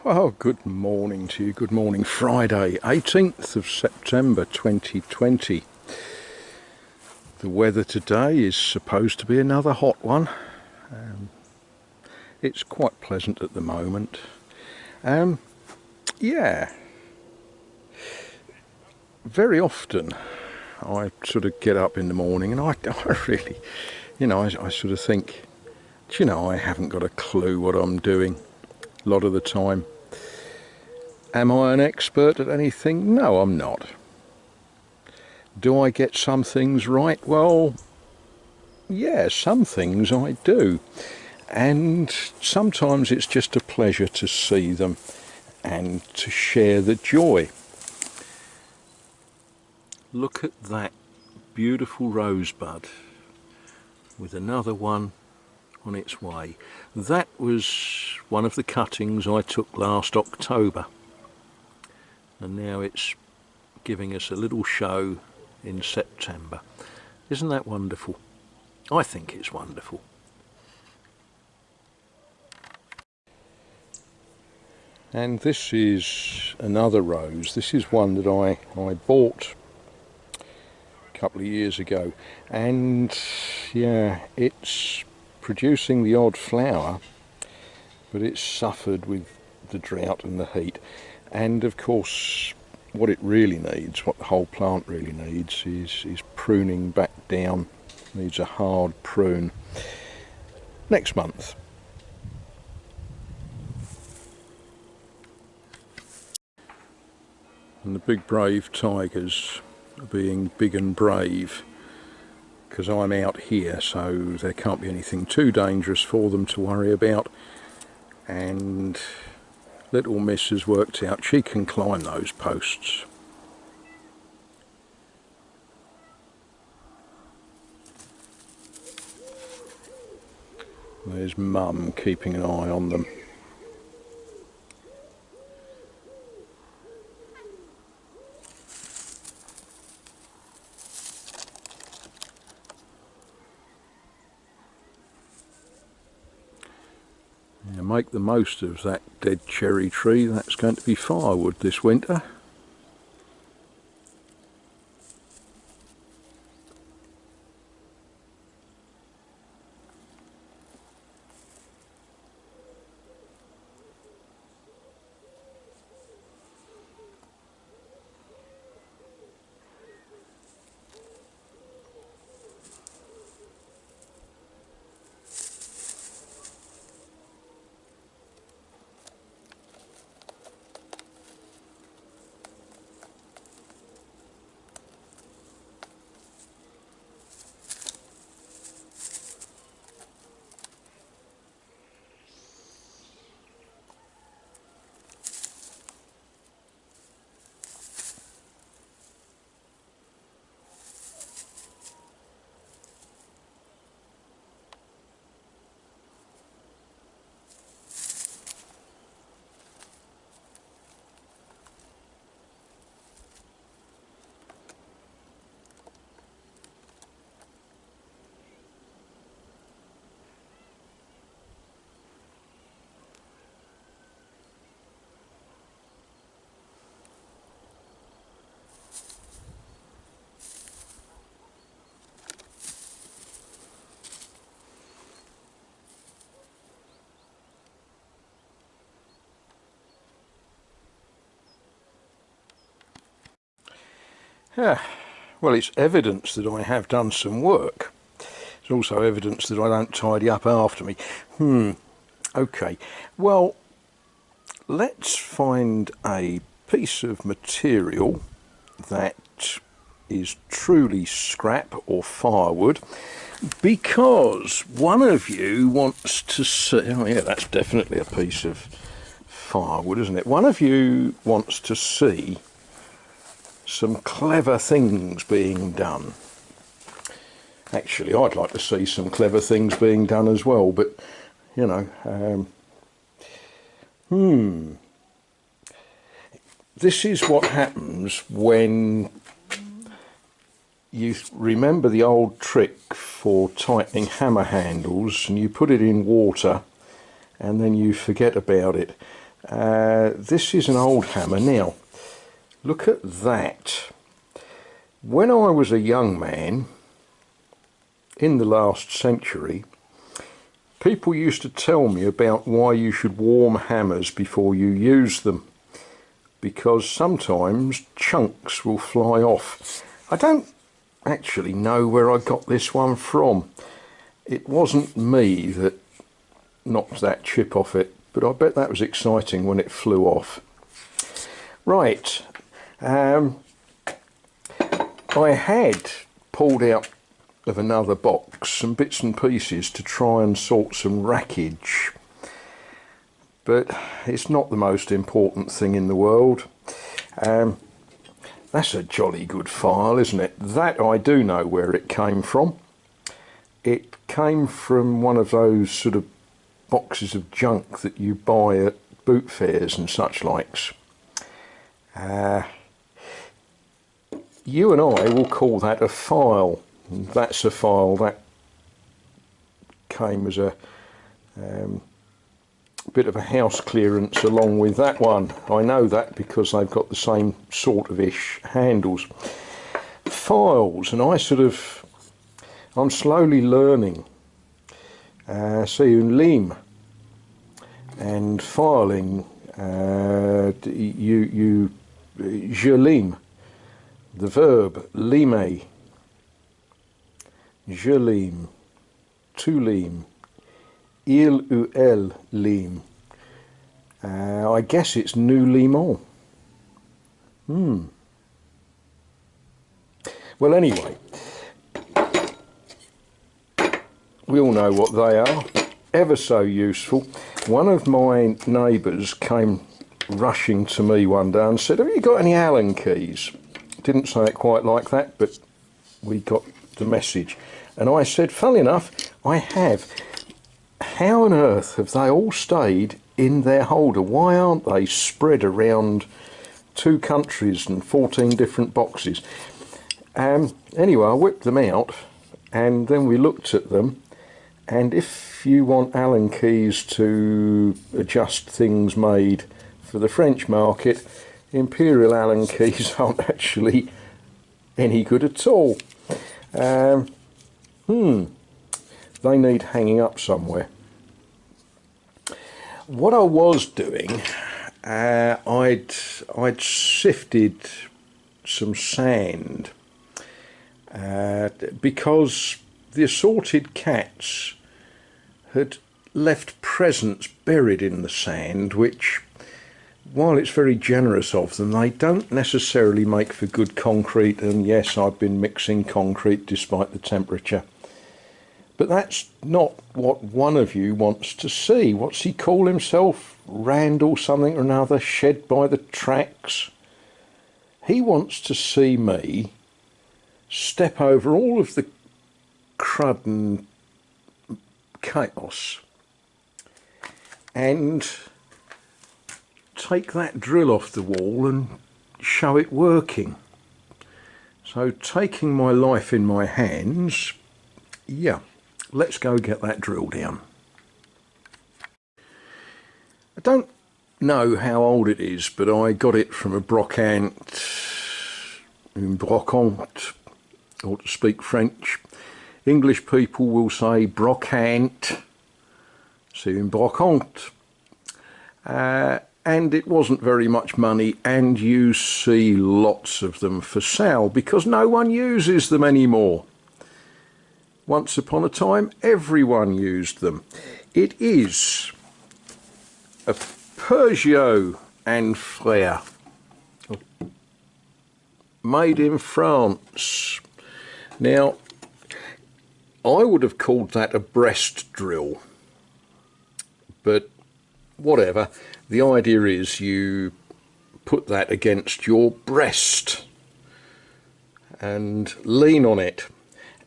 Well, good morning to you. Good morning. Friday, 18th of September 2020. The weather today is supposed to be another hot one. It's quite pleasant at the moment. Yeah. Very often I sort of get up in the morning and I really, I sort of think, I haven't got a clue what I'm doing a lot of the time. Am I an expert at anything? No, I'm not. Do I get some things right? Well, yeah, some things I do. And sometimes it's just a pleasure to see them and to share the joy. Look at that beautiful rosebud with another one on its way. That was one of the cuttings I took last October, and now it's giving us a little show in September. Isn't that wonderful? I think it's wonderful. And this is another rose. This is one that I bought a couple of years ago, and yeah, it's producing the odd flower, but it's suffered with the drought and the heat. And of course, what it really needs, what the whole plant really needs, is pruning back down. Needs a hard prune next month. And the big brave tigers are being big and brave because I'm out here, so there can't be anything too dangerous for them to worry about. And little Miss has worked out she can climb those posts. There's Mum keeping an eye on them. Now make the most of that dead cherry tree. That's going to be firewood this winter. Well, it's evidence that I have done some work. It's also evidence that I don't tidy up after me. Okay, well, let's find a piece of material that is truly scrap or firewood, because one of you wants to see... Oh yeah, that's definitely a piece of firewood, isn't it? One of you wants to see some clever things being done. Actually, I'd like to see some clever things being done as well, but this is what happens when you remember the old trick for tightening hammer handles and you put it in water and then you forget about it. This is an old hammer. Now, look at that. When I was a young man, in the last century, people used to tell me about why you should warm hammers before you use them, because sometimes chunks will fly off. I don't actually know where I got this one from. It wasn't me that knocked that chip off it, but I bet that was exciting when it flew off. Right, I had pulled out of another box some bits and pieces to try and sort some rackage, but it's not the most important thing in the world. That's a jolly good file, isn't it? That I do know where it came from. It came from one of those sort of boxes of junk that you buy at boot fairs and such likes. You and I will call that a file. That's a file that came as a bit of a house clearance along with that one. I know that because they've got the same sort of ish handles. Files, and I'm slowly learning c'est une lime, and filing je lime, the verb limer, je lime, tu lime, il ou elle lime. I guess it's nous limons. Well, anyway, we all know what they are. Ever so useful. One of my neighbours came rushing to me one day and said, "Have you got any Allen keys?" Didn't say it quite like that, but we got the message. And I said, funnily enough, I have. How on earth have they all stayed in their holder? Why aren't they spread around 2 countries and 14 different boxes? Anyway, I whipped them out, and then we looked at them. And if you want Allen keys to adjust things made for the French market, Imperial Allen keys aren't actually any good at all. They need hanging up somewhere. What I was doing, I'd sifted some sand because the assorted cats had left presents buried in the sand, which, while it's very generous of them, they don't necessarily make for good concrete. And yes, I've been mixing concrete despite the temperature. But that's not what one of you wants to see. What's he call himself? Randahl something or another, shed by the tracks. He wants to see me step over all of the crud and chaos and take that drill off the wall and show it working. So taking my life in my hands, yeah, let's go get that drill down. I don't know how old it is, but I got it from a brocante, une brocante, or to speak French. English people will say brocante, c'est une brocante. And it wasn't very much money, and you see lots of them for sale because no one uses them anymore. Once upon a time, everyone used them. It is a Peugeot and Frère, made in France. Now, I would have called that a breast drill, but whatever. The idea is you put that against your breast and lean on it,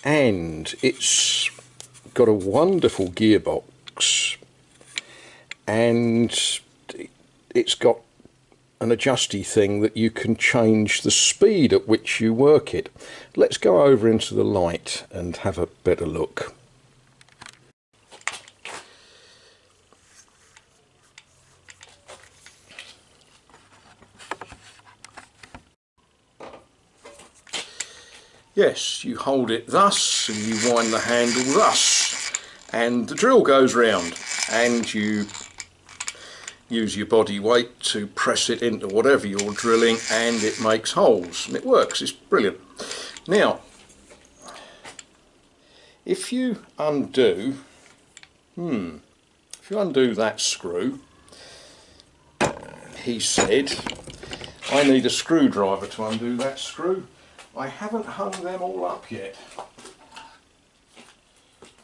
and it's got a wonderful gearbox, and it's got an adjusty thing that you can change the speed at which you work it. Let's go over into the light and have a better look. Yes, you hold it thus and you wind the handle thus and the drill goes round, and you use your body weight to press it into whatever you're drilling and it makes holes, and it works. It's brilliant. Now if you undo that screw, he said, I need a screwdriver to undo that screw. I haven't hung them all up yet,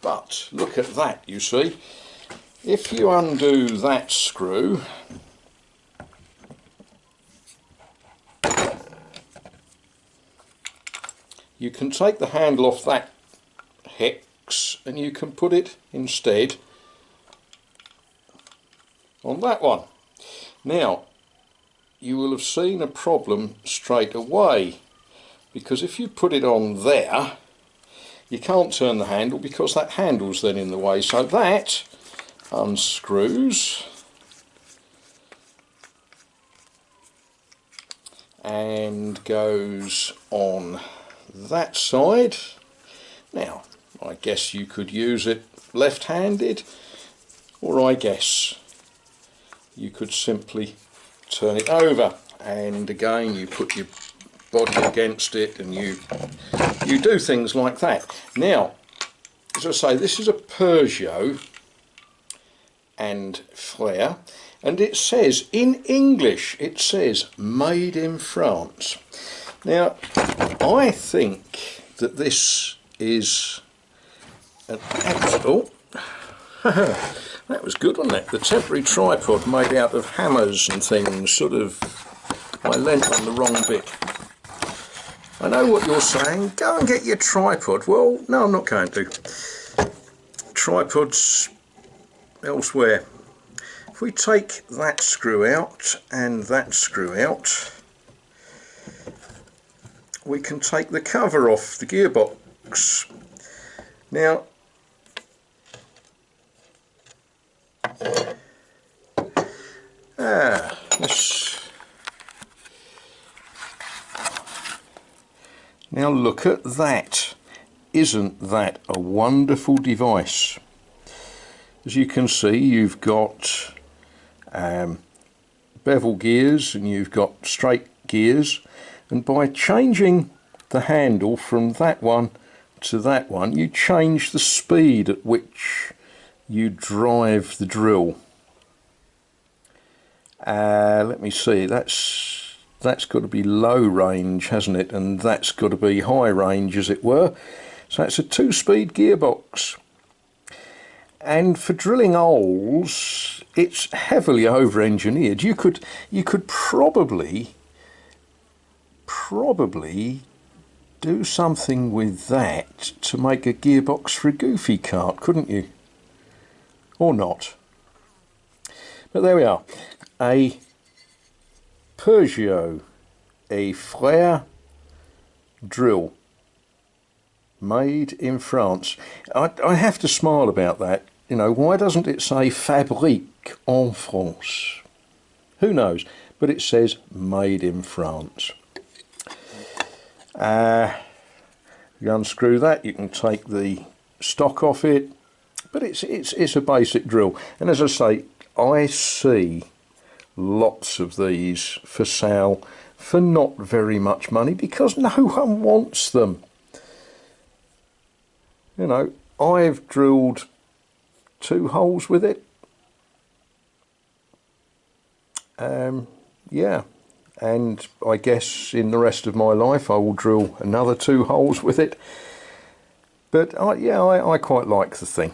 but look at that. You see, if you undo that screw, you can take the handle off that hex and you can put it instead on that one. Now you will have seen a problem straight away, because if you put it on there you can't turn the handle because that handle's then in the way. So that unscrews and goes on that side. Now I guess you could use it left-handed, or I guess you could simply turn it over, and again you put your body against it and you do things like that. Now, as I say, this is a Peugeot and flare, and it says in English, it says made in France. Now I think that this is an absolute that was good, wasn't it? The temporary tripod made out of hammers and things, sort of, I leant on the wrong bit. I know what you're saying, go and get your tripod. Well, no, I'm not going to. Tripods elsewhere. If we take that screw out and that screw out, we can take the cover off the gearbox. Now, now look at that. Isn't that a wonderful device? As you can see, you've got bevel gears and you've got straight gears, and by changing the handle from that one to that one, you change the speed at which you drive the drill. Let me see, that's got to be low range, hasn't it? And that's got to be high range, as it were. So it's a 2-speed gearbox. And for drilling holes, it's heavily over-engineered. You could probably do something with that to make a gearbox for a goofy cart, couldn't you? Or not. But there we are. A Peugeot, a flare drill, made in France. I have to smile about that. You know, why doesn't it say Fabrique en France? Who knows? But it says made in France. You unscrew that, you can take the stock off it, but it's a basic drill. And as I say, I see lots of these for sale for not very much money because no one wants them. You know, I've drilled 2 holes with it. Yeah, and I guess in the rest of my life I will drill another 2 holes with it. But yeah, I quite like the thing.